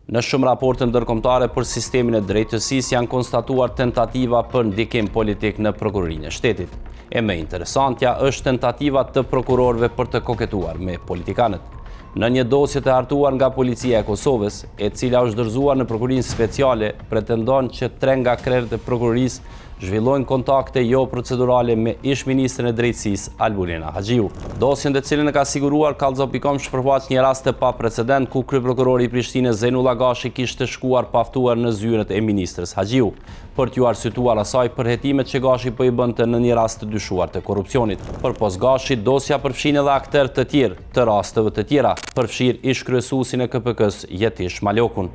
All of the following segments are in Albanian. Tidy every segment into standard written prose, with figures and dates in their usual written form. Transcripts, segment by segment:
Në shumë raporte ndërkombëtare për sistemin e drejtësisë janë konstatuar tentativa për ndikim politik në prokurorinë e shtetit. E më interesantja është tentativa të prokurorëve për të koketuar me politikanët. Në një dosje të hartuar nga policia e Kosovës, e cila është dorëzuar në prokurorinë speciale, pretendon që 3 nga krerët e prokurorisë zhvillojnë kontakte jo procedurale me ish-ministrin e drejtësisë Albulena Haxhiu. Dosjen të cilën e ka siguruar Kallxo.com shpërfaq një rast të paprecedent ku kryeprokurori i Prishtinës Zejnullah Gashi kishte shkuar paftuar në zyret e ministrës Haxhiu për t'ju arsyetuar asaj për hetimet që Gashi po i bënte në një rast të dyshuar të korrupsionit. Përpos Gashit, dosja përfshin edhe aktorë të tjerë të rasteve të tjera, përfshir ish-kryesuesin e KPK-s Jetish Malokun.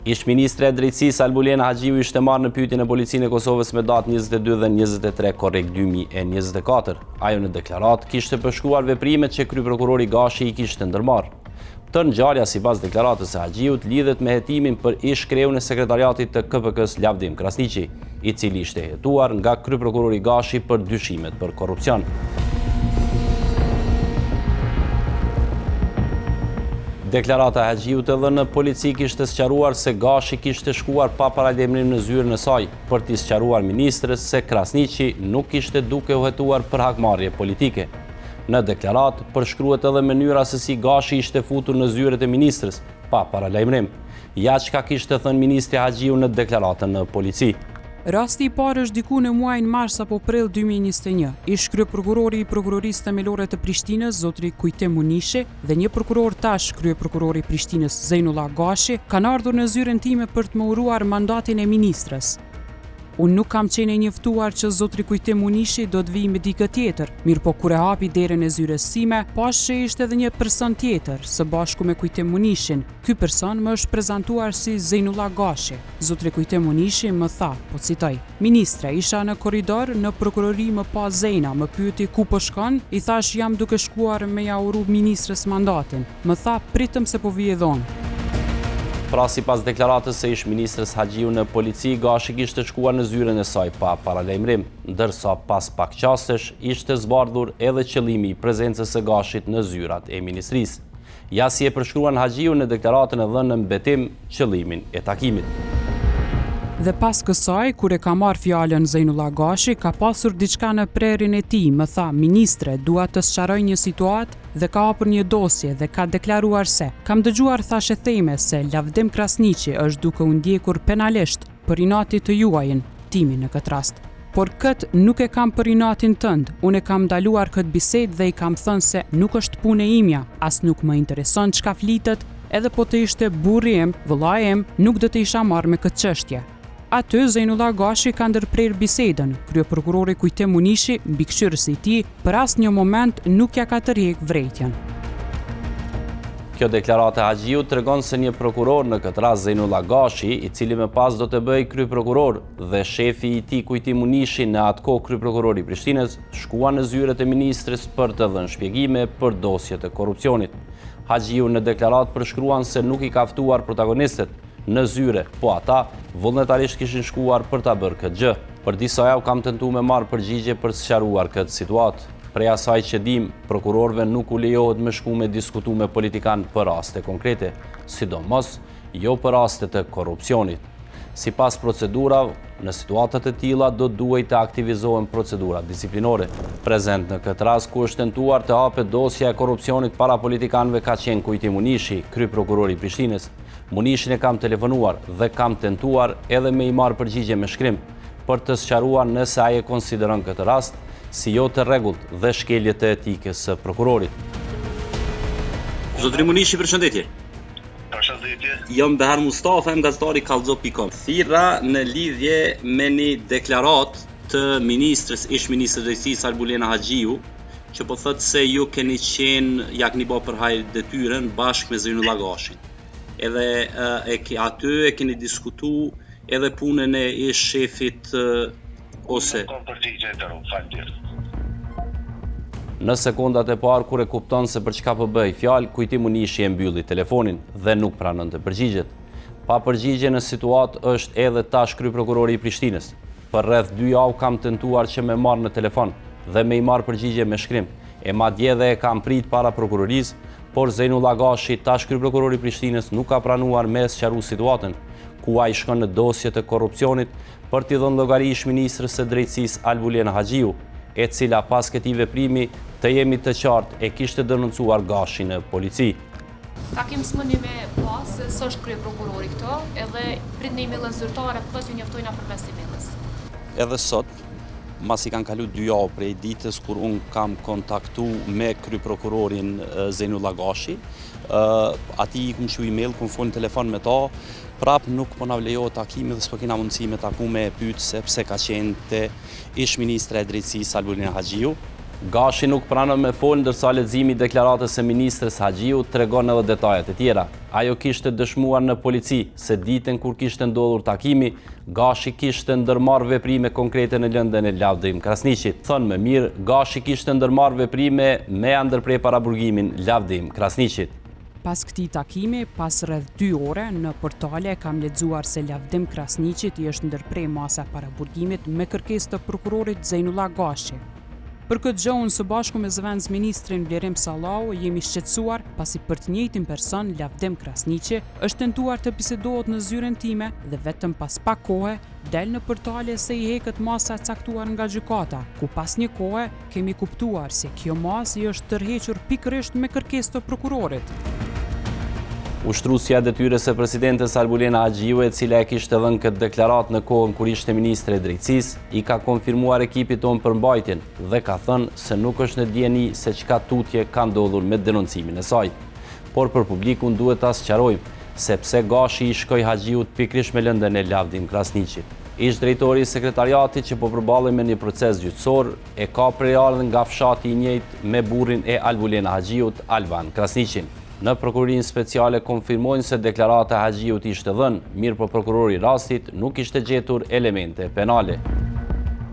Ish-ministri e drejtësisë Albulena Haxhiu ishte marrë në pyetje në policinë e Kosovës me datë 22 dhe 23 korrekt 2024. Ajo në deklaratë kishte përshkruar veprimet që kryeprokurori Gashi i kishte ndërmarrë. Të ngjarja sipas deklaratës së Haxhiut lidhet me hetimin për ish-kreun e sekretariatit të KPK-s Lavdim Krasniqi, i cili ishte hetuar nga kryeprokurori Gashi për dyshimet për korrupsion. Deklarata e Haxhiut edhe në polici kishte sqaruar se Gashi kishte shkuar pa paralajmërim në zyrën e saj për t'i sqaruar ministres se Krasniqi nuk ishte duke u hetuar për hakmarrje politike. Në deklarat përshkruhet edhe mënyra se si Gashi ishte futur në zyret e ministres pa paralajmërim. Ja çka kishte thënë ministri Haxhiu në deklaratën në polici. Rasti i parë është diku në muajin mars apo prill 2021. Ish kryeprokurori i prokurorisë themelore të Prishtinës, zotri Kujtim Munishi, dhe një prokuror tash kryeprokurori i Prishtinës Zejnullah Gashi, kanë ardhur në zyrën time për të më uruar mandatin e ministrës. Unë nuk kam qenë e njoftuar që zotri Kujtim Munishi do të vijë me dikë tjetër, mirë po kur e hapi derën e zyrës sime, pash që ishte edhe një person tjetër, së bashku me Kujtim Munishin. Ky person më është prezantuar si Zejnullah Gashi. Zotri Kujtim Munishi më tha, po citoj: "Ministre, isha në korridor në prokurori më pa Zejna, më pyeti ku po shkon, i thash jam duke shkuar me ja uru ministrës mandatin. Më tha pritëm se po vije dhonë." Pra sipas deklaratës së ish-ministrës Haxhiu në polici, Gashi kishte shkuar në zyrën e saj pa paralajmërim, ndërsa pas pak qastesh ishte zbardhur edhe qëllimi i prezencës së Gashit në zyrat e ministrisë. Ja si e përshkruan Haxhiu në deklaratën e dhënë në mbetim qëllimin e takimit. Dhe pas kësaj, kur e ka marrë fjalën Zejnullah Gashi, ka pasur diçka në prerin e tij, më tha: "Ministre, dua të sqaroj një situatë", dhe ka hapur një dosje dhe ka deklaruar se: "Kam dëgjuar thashë theme se Lavdim Krasniqi është duke u ndjekur penalisht për inatin të juajin, timin në këtë rast. Por këtë nuk e kam për inatin tënd, unë e kam ndaluar këtë bisedë dhe i kam thënë se nuk është punë e imja, as nuk më intereson çka flitet, edhe po të ishte burri im, vëllai im, nuk do të isha marrë me këtë çështje." Aty Zejnullah Gashi ka ndërprer bisedën. Kryeprokurori Kujtim Munishi, mbikëqyrësi i tij, për asnjë moment nuk ja ka tërheq vërejtjen. Kjo deklarate Haxhiu tregon se një prokuror, në këtë rast Zejnullah Gashi, i cili më pas do të bëjë kryeprokuror, dhe shefi i tij Kujtim Munishi, në atë kohë kryeprokurori i Prishtinës, shkuan në zyret e ministres për të dhënë shpjegime për dosjet e korrupsionit. Haxhiu në deklaratë përshkruan se nuk i ka ftuar protagonistët në zyre, po ata vullnetarisht kishin shkuar për ta bërë këtë gjë. Për disa javë kam tentuar me marrë përgjigje për të sqaruar këtë situatë. Prej asaj që dim, prokurorëve nuk u lejohet me shku me diskutu me politikan për raste konkrete, sidomos jo për raste të korrupsionit. Sipas procedurave, në situatat e tilla do duhet të aktivizohen procedurat disiplinore. Prezent në këtë rast ku është tentuar të hapet dosja e korrupsionit para politikanëve ka qenë Kujtim Munishi, kryeprokurori i Prishtinës. Munishin e kam telefonuar dhe kam tentuar edhe me i marrë përgjigje me shkrim për të sqaruar nëse ai e konsideron këtë rast si jo të rregullt dhe shkelje të etikës së prokurorit. Zotri Munishi, përshëndetje. Përshëndetje. Jam Behar Mustafa, gazetari Kallxo.com. Thirra në lidhje me një deklaratë të ministrës, ish-ministrës drejtësisë Albulena Haxhiu, që po thotë se ju keni qenë, ja keni bërë për hajër detyrën bashkë me Zejnullah Gashin. Edhe aty e keni diskutu edhe punën e ish shefit ose... Në sekondat e parë kur e kupton se për çka po bëj fjalë, Kujtim Munishi e mbylli telefonin dhe nuk pranon të përgjigjet. Pa përgjigje në situatë është edhe tash kryeprokurori i Prishtinës. Për rreth 2 javë kam tentuar që me marrë në telefon dhe me i marrë përgjigje me shkrim. e madje edhe e kam prit para prokurorisë, por Zejnullah Gashi, tash kryeprokurori i Prishtinës, nuk ka pranuar me sqaru situatën, ku ai shkon në dosje të korrupsionit për t'i dhënë llogari ish-ministrës së drejtësisë Albulena Haxhiu, e cila pas këtij veprimi, të jemi të qartë, e kishte denoncuar Gashi në polici. Takim smëni me pas se s'është kryeprokurori këto, edhe pritni emailën zyrtare, plot ju njoftojna përmes emailës. Edhe sot, mas i kanë kalu 2 javë prej ditës kur unë kam kontaktu me kryeprokurorin Zejnullah Gashi, ati i kumë shu email, kumë folë në telefon me ta, prap nuk po na vlejohet takimi dhe s'po kena mundësi me taku me pyet se pse ka qenë te ish-ministra e drejtësisë Albulena Haxhiu. Gashi nuk pranon me folë, ndërsa leximi i deklaratës së ministrës Haxhiu tregon edhe detajet e tjera. Ajo kishte dëshmuar në polici se ditën kur kishte ndodhur takimi, Gashi kishte ndërmarrë veprime konkrete në lëndën e Lavdim Krasniqit. Thënë më mirë, Gashi kishte ndërmarrë veprime me ndërprej paraburgimin Lavdim Krasniqit. Pas këtij takimi, pas rreth 2 ore, në portale kam lexuar se Lavdim Krasniqit i është ndërprej masa paraburgimit me kërkesë të prokurorit Zejnullah Gashi. Për këtë gjë unë së bashku me zëvendës ministrin Blerim Sallau jemi shqetësuar pasi për të njëjtin person, Lavdim Krasniqi, është tentuar të bisedohet në zyrën time dhe vetëm pas pak kohe del në portale se i heket masa e caktuar nga gjykata, ku pas një kohe kemi kuptuar se kjo masë i është tërhequr pikërisht me kërkesë të prokurorit. Ushtrusja e detyrës së presidentes Albulena Haxhiu, e cila e kishte dhënë këtë deklaratë në kohën kur ishte ministre e drejtësisë, i ka konfirmuar ekipit tonë përmbajtjen dhe ka thënë se nuk është në dieni se çka tutje ka ndodhur me denoncimin e saj. Por për publikun duhet ta sqarojmë se pse Gashi i shkoi Haxhiut pikërisht me lëndën e Lavdim Krasniqit. Ish drejtori i sekretariatit që po përballet me një proces gjyqësor e ka prerardhën nga fshati i njëjtë me burrin e Albulena Haxhiut, Alban Krasniqin. Në prokurorinë speciale konfirmojnë se deklarata e Haxhiut ishte dhënë, mirë po prokurori i rastit nuk ishte gjetur elemente penale.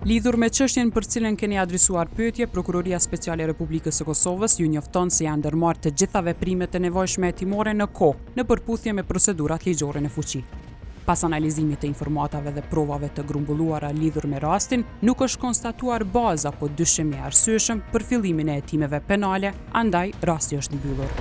Lidhur me çështjen për cilën keni adresuar pyetje, Prokuroria Speciale e Republikës së Kosovës ju njofton se janë ndërmarrë të gjitha veprimet e nevojshme hetimore në kohë, në përputhje me procedurat ligjore në fuqi. Pas analizimit të informatave dhe provave të grumbulluara lidhur me rastin, nuk është konstatuar bazë apo dyshim i arsyeshëm për fillimin e hetimeve penale, andaj rasti është mbyllur.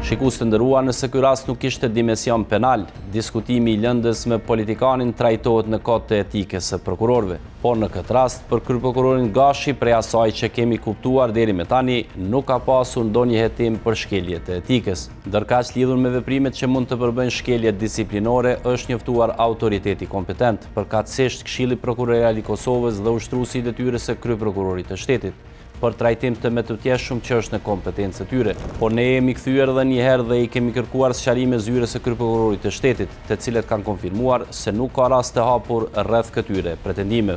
Shikues të nderuar, nëse ky rast nuk kishte dimension penal, diskutimi i lëndës me politikanin trajtohet në kod të etikës së prokurorëve. Por në këtë rast, për kryeprokurorin Gashi, prej asaj që kemi kuptuar deri me tani, nuk ka pasur ndonjë hetim për shkeljet e etikës. Ndërkaq lidhur me veprimet që mund të përbëjnë shkeljet disiplinore, është njoftuar autoriteti kompetent, përkatësisht Këshilli Prokurorial i Kosovës dhe ushtruesi i detyrës së kryeprokurorit të shtetit, për trajtim të metutjeshëm që është në kompetencë të tyre. Por ne jemi kthyer edhe një herë dhe i kemi kërkuar sqarime zyrës së kryeprokurorit të shtetit, të cilët kanë konfirmuar se nuk ka rast të hapur rreth këtyre pretendimeve.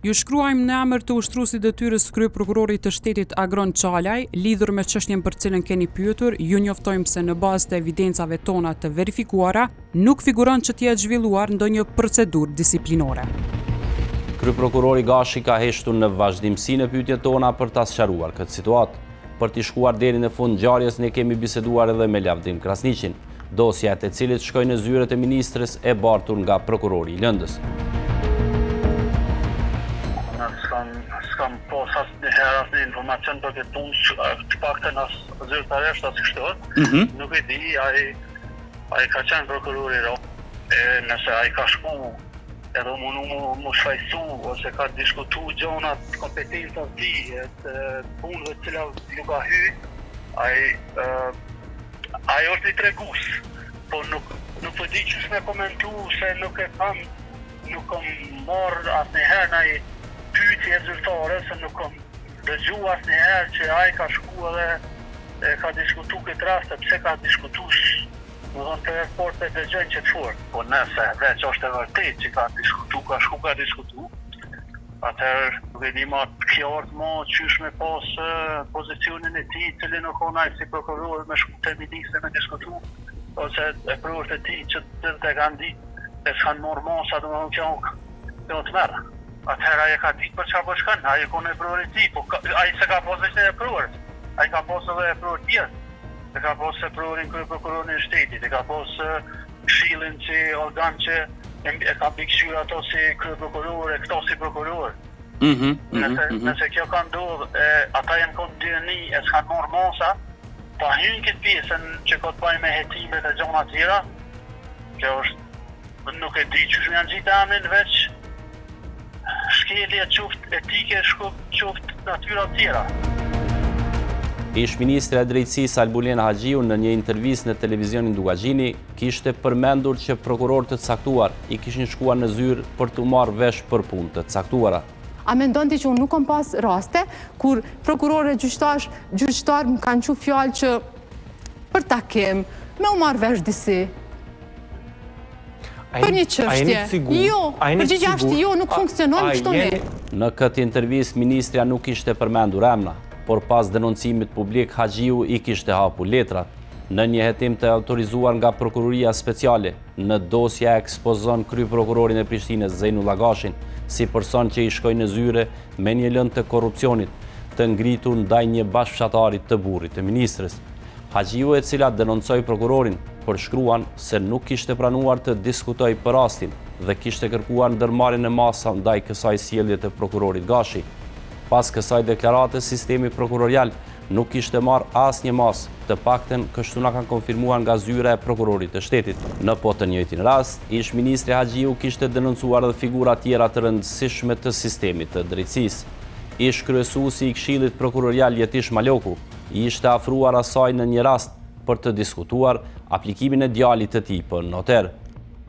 Ju shkruajmë në emër të ushtruesit detyrës kryeprokurorit të shtetit Agron Çalaj, lidhur me çështjen për cilën keni pyetur, ju njoftojmë se në bazë të evidencave tona të verifikuara, nuk figuron që të jetë zhvilluar ndonjë procedurë disiplinore. Kryeprokurori Gashi ka heshtur në vazhdimsi në pyetjet tona për ta sqaruar këtë situatë. Për t'i shkuar deri në fund ngjarjes, ne kemi biseduar edhe me Lavdim Krasniqin, dosja e të cilit shkoi në zyret e ministrës e bartur nga prokurori i lëndës. S'kam pas asnjëherë asnjë informacion për këtë punë, të paktën as zyrtarisht as kështu. Nuk e di, ai ka qenë prokurori i nëse ai ka shku edhe mu shfaqsu ose ka diskutu gjonat kompetencës të punëve të cilat ju ka hy, ai është i tregus, po nuk po di ç'është me komentu se nuk kam marrë asnjëherë ndaj pyetje zyrtare, se nuk kam dëgjuar asnjëherë që ai ka shku edhe ka diskutu këtë rast, pse ka diskutu. Në dhënë të raportet dhe gjënë që të furë, po nëse veç është e vërtet që ka diskutu, atëherë nuk e di ma të qartë ma qysh me pas pozicionin e ti, cili nuk onaj si prokuror me shku të ministre me diskutu, ose e prurët e ti që të kanë ditë, e s'kanë morë masa dhe më që të merë. Atëherë aje ka ditë për qa po shkanë, aje kone e prurët e ti, po aje se ka pas e prurët, aje ka pas edhe e prurët tjerë. E ka posë prokurorin kryeprokurorin e shtetit, e ka posë këshillin që organ që e ka pikëqyr ato si kryeprokuror e këto si prokuror. Nëse kjo ka ndodhë, ata janë konë dyëni e s'kanë morë mosa, pa hynë këtë pjesën që ka të bëjë me hetimet e gjona tjera, kjo është, nuk e di që shumë janë gjitë amin, veç shkelje qoftë etike, qoftë natyra tjera. Ish Ministre e Drejtësisë Albulena Haxhiu në një intervistë në televizionin Dugaxhini kishte përmendur që prokurorët të caktuar i kishin shkuar në zyrë për të marrë vesh për punë të caktuara. A mendon ti që unë nuk kam pas raste kur prokurore gjyqtar më kanë qenë fjalë që për takim me u marrë vesh disi? Për një çështje. Jo, përgjigjja është jo, nuk funksionon kështu ne. Në këtë intervistë ministrja nuk ishte përmendur emra, por pas denoncimit publik Haxhiu i kishte hapur letrat. Në një hetim të autorizuar nga Prokuroria Speciale, në dosja ekspozon kryeprokurorin e Prishtinës Zejnullah Gashin si person që i shkoi në zyre me një lëndë të korrupsionit të ngritur ndaj një bashkëfshatarit të burrit të ministrës. Haxhiu, e cila denoncoi prokurorin, përshkruan se nuk kishte pranuar të diskutoj për rastin dhe kishte kërkuar ndërmarrjen e masa ndaj kësaj sjellje të prokurorit Gashi. Pas kësaj deklarate, sistemi prokurorial nuk kishte marrë asnjë masë, të paktën kështu na kanë konfirmuar nga zyra e prokurorit të shtetit. Në po të njëjtin rast, ish ministri Haxhiu kishte denoncuar edhe figura tjera të rëndësishme të sistemit të drejtësisë. Ish kryesuesi i Këshillit Prokurorial Jetish Maloku i ishte afruar asaj në një rast për të diskutuar aplikimin e djalit të tij për noter.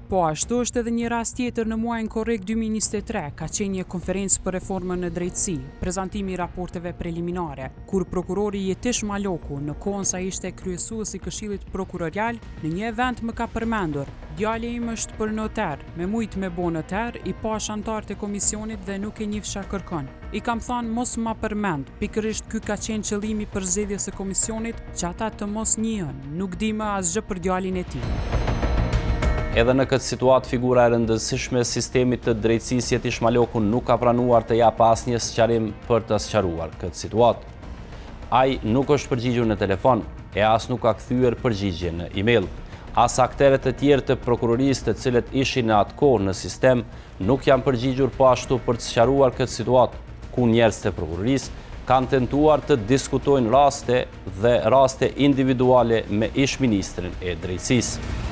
Po ashtu është edhe një rast tjetër në muajin korrekt 2023, ka qenë një konferencë për reformën në drejtësi, prezantimi i raporteve preliminare, kur prokurori Jetish Maloku, në kohën sa ishte kryesuesi i Këshillit Prokurorial, në një event më ka përmendur: "Djali im është për noter, me mujt me bo noter, i pash antar të komisionit dhe nuk e njeh çfarë kërkon. I kam thënë mos ma përmend, pikërisht ky ka qenë qëllimi i përzgjedhjes së komisionit, që ata të mos njihen, nuk di më asgjë për djalin e tij." Edhe në këtë situatë, figura e rëndësishme e sistemit të drejtësisë Jetish Maloku nuk ka pranuar të japë asnjë sqarim për të sqaruar këtë situatë. Ai nuk është përgjigjur në telefon e as nuk ka kthyer përgjigje në email. As akteret e tjerë të prokurorisë të cilët ishin në atë kohë në sistem nuk janë përgjigjur po ashtu për të sqaruar këtë situatë, ku njerëz të prokurorisë kanë tentuar të diskutojnë raste individuale me ish ministrin e drejtësisë.